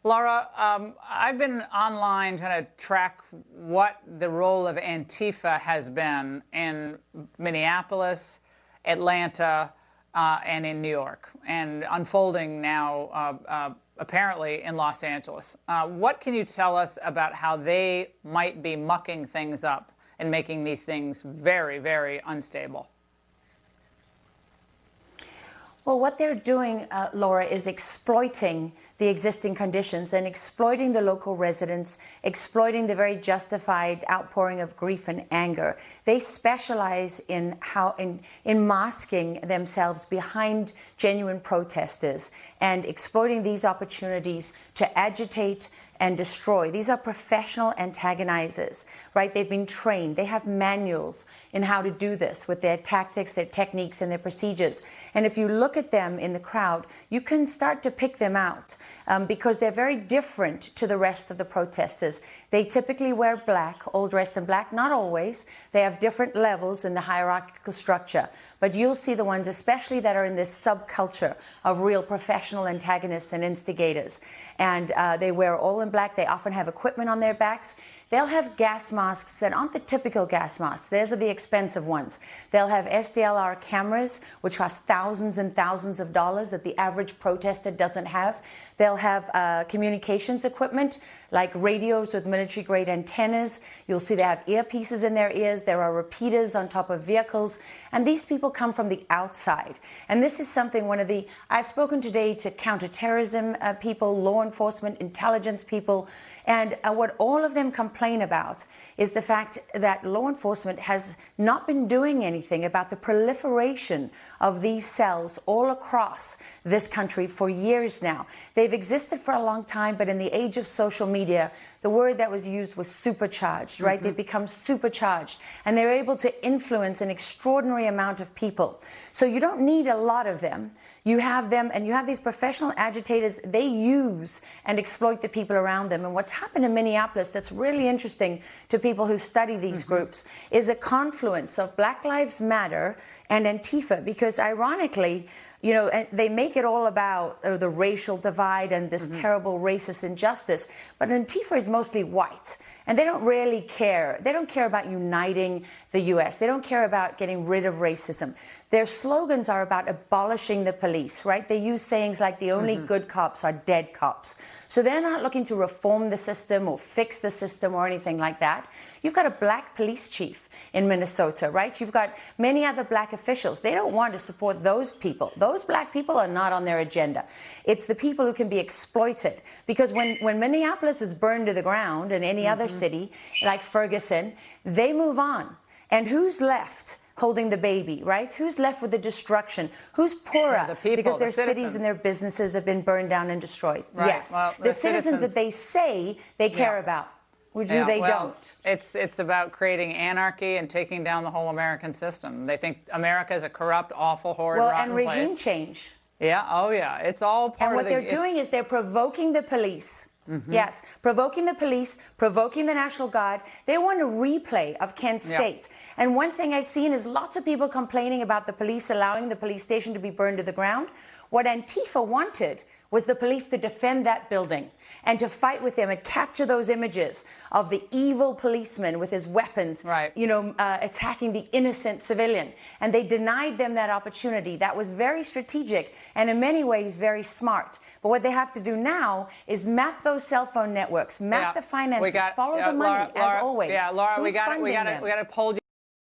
Laura, I've been online trying to track what the role of Antifa has been in Minneapolis, Atlanta, and in New York, and unfolding now apparently in Los Angeles. What can you tell us about how they might be mucking things up and making these things very, very unstable? Well, what they're doing, Laura, is exploiting the existing conditions and exploiting the local residents, exploiting the very justified outpouring of grief and anger. They specialize in masking themselves behind genuine protesters and exploiting these opportunities to agitate and destroy. These are professional antagonizers, right? They've been trained. They have manuals in how to do this with their tactics, their techniques, and their procedures. And if you look at them in the crowd, you can start to pick them out because they're very different to the rest of the protesters. They typically wear black, all dressed in black, not always. They have different levels in the hierarchical structure. But you'll see the ones, especially that are in this subculture of real professional antagonists and instigators. And they wear all in black. They often have equipment on their backs. They'll have gas masks that aren't the typical gas masks. Those are the expensive ones. They'll have SDLR cameras, which cost thousands and thousands of dollars that the average protester doesn't have. They'll have communications equipment like radios with military-grade antennas. You'll see they have earpieces in their ears. There are repeaters on top of vehicles. And these people come from the outside. And this is something I've spoken today to counterterrorism people, law enforcement, intelligence people, and what all of them complain about is the fact that law enforcement has not been doing anything about the proliferation of these cells all across this country for years now. They've existed for a long time, but in the age of social media, the word that was used was supercharged, right? They've become supercharged, and they're able to influence an extraordinary amount of people. So you don't need a lot of them. You have them, and you have these professional agitators. They use and exploit the people around them. And what's happened in Minneapolis that's really interesting to people who study these groups is a confluence of Black Lives Matter and Antifa, because ironically, you know, they make it all about the racial divide and this terrible racist injustice. But Antifa is mostly white. And they don't really care. They don't care about uniting the U.S. They don't care about getting rid of racism. Their slogans are about abolishing the police, right? They use sayings like the only good cops are dead cops. So they're not looking to reform the system or fix the system or anything like that. You've got a black police chief in Minnesota, right? You've got many other black officials. They don't want to support those people. Those black people are not on their agenda. It's the people who can be exploited. Because when Minneapolis is burned to the ground in any other city, like Ferguson, they move on. And who's left holding the baby, right? Who's left with the destruction? Who's poorer? The people, because their the cities and their businesses have been burned down and destroyed. Right. Yes. Well, the citizens that they say they care about. Which they don't. It's about creating anarchy and taking down the whole American system. They think America is a corrupt, awful, horrid, rotten and regime place. change. Yeah, oh yeah, it's all part of of the... And what they're doing is they're provoking the police. Yes, provoking the police, provoking the National Guard. They want a replay of Kent State. And one thing I've seen is lots of people complaining about the police allowing the police station to be burned to the ground. What Antifa wanted was the police to defend that building and to fight with them and capture those images of the evil policeman with his weapons, attacking the innocent civilian. And they denied them that opportunity. That was very strategic and in many ways very smart. But what they have to do now is map those cell phone networks, map the finances, follow the money, Laura, as always. Yeah, Laura, we got to hold you.